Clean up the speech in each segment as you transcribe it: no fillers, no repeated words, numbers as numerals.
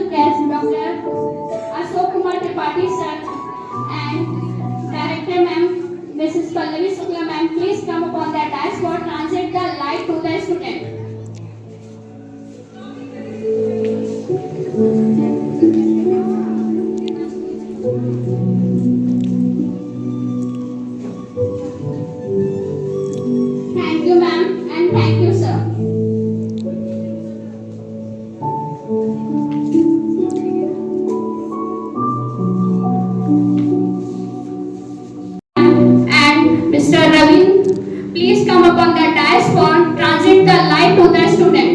special guest Dr. Ashok Kumar Tripathi sir and Director Ma'am Mrs. Pallavi Shukla Ma'am, please come upon the dais for transit the light to the student. Thank you ma'am and thank you sir. And Mr. Ravi, please come upon the dais for transit the light to the student.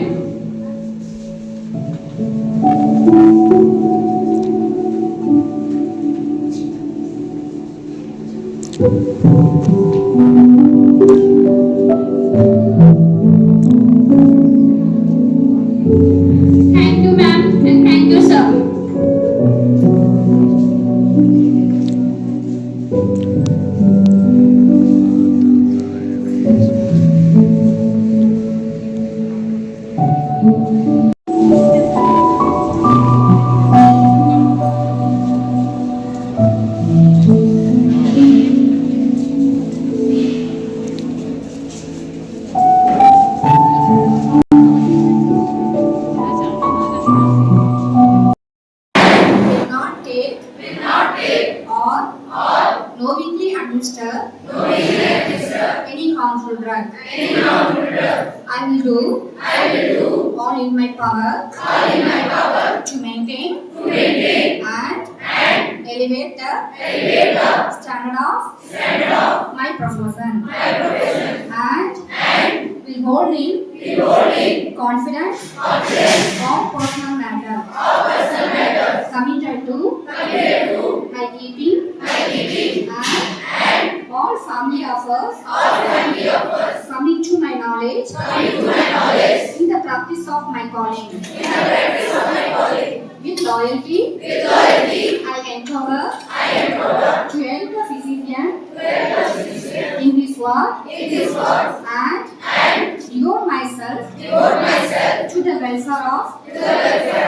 Thank you ma'am and thank you sir. Will not take or knowingly administer any harmful drug. I will do all in my power to maintain and elevate the standard of my profession and will hold in confidence of personal matter committed to my keeping and all family affairs coming to my knowledge in the practice of my calling. With loyalty, I endeavor to help the physician in his work and devote myself to the welfare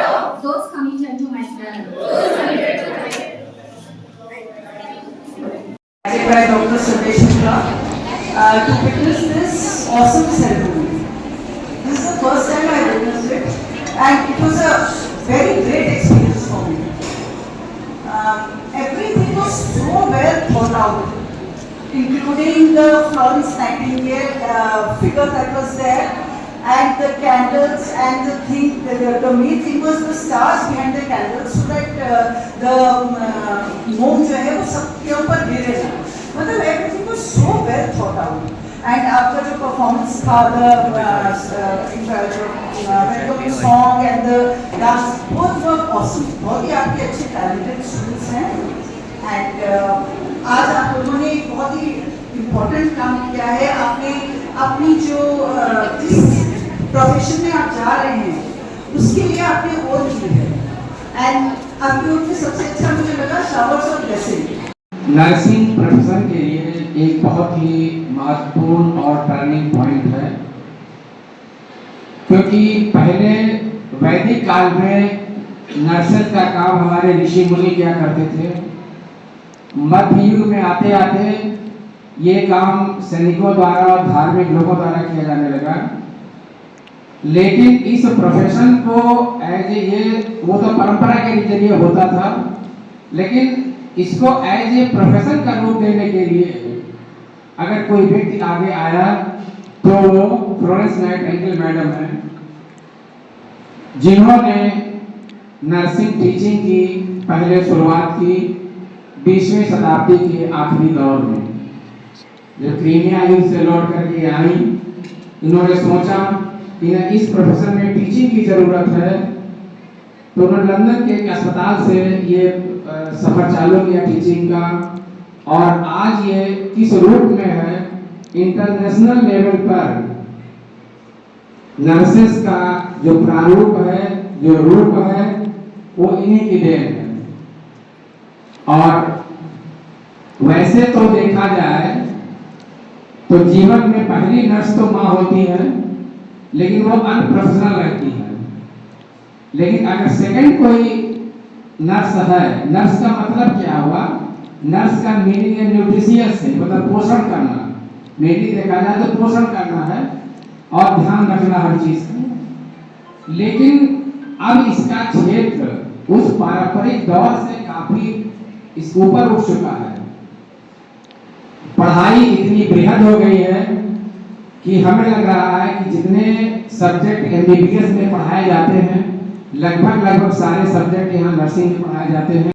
of those committed to my care. By Dr. Suresh Shukla to witness this awesome ceremony. This is the first time I witnessed it and it was a very great experience for me. Everything was so well thought out, including the Florence Nightingale figure that was there and the candles and the thing, the main thing was the stars behind the candles so that the moon जो है वो सबके ऊपर गिरे ना. मतलब everything was so well thought out. And आपका जो performance था, the song and the dance, both were awesome. बहुत ही आपके अच्छे talented students हैं. And आज आप लोगों ने एक बहुत ही important काम किया है. आपने अपनी जो जिस प्रोफेशन में आप जा रहे हैं उसके लिए आपने ओथ की है एंड आपके ओथ में सबसे अच्छा मुझे लगा शावर्स और ब्लेसिंग. नर्सिंग प्रोफेशन के लिए एक बहुत ही महत्वपूर्ण और टर्निंग पॉइंट है, क्योंकि पहले वैदिक काल में नर्सेस का काम हमारे ऋषि मुनि क्या करते थे. मध्य युग में आते आते ये काम सैनिकों द्वारा और धार्मिक लोगों द्वारा किया जाने लगा. लेकिन इस प्रोफेशन को एज ये वो तो परंपरा के जरिए होता था, लेकिन इसको एज ए प्रोफेशन का रूप देने के लिए अगर कोई व्यक्ति आगे आया तो वो फ्लोरेंस नाइटिंगेल मैडम है, जिन्होंने नर्सिंग टीचिंग की पहले शुरुआत की 20वीं शताब्दी के आखिरी दौर में. जब क्रीमिया युद्ध से लौट करके आई, इन्होंने सोचा कि इस प्रोफेशन में टीचिंग की जरूरत है, तो उन्होंने लंदन के एक अस्पताल से ये सफर चालू किया टीचिंग का. और आज ये किस रूप में है, इंटरनेशनल लेवल पर नर्सेस का जो प्रारूप है, जो रूप है, वो इन्हीं की देन है. और वैसे तो देखा जाए तो जीवन में पहली नर्स तो माँ होती है, लेकिन वो अनप्रोफेशनल रहती है. लेकिन अगर सेकंड कोई नर्स है, नर्स का मतलब क्या हुआ? नर्स का मीनिंग है न्यूट्रिशियस है, मतलब पोषण करना। मीनिंग देखा जाए तो पोषण करना है और ध्यान रखना हर चीज का। लेकिन अब इसका क्षेत्र उस पारंपरिक दौर से काफी इस ऊपर उठ चुका है। पढ़ाई इतनी बेहद हो गई है कि हमें लग रहा है कि जितने सब्जेक्ट एमबीबीएस में पढ़ाए जाते हैं, लगभग सारे सब्जेक्ट यहाँ नर्सिंग में पढ़ाए जाते हैं।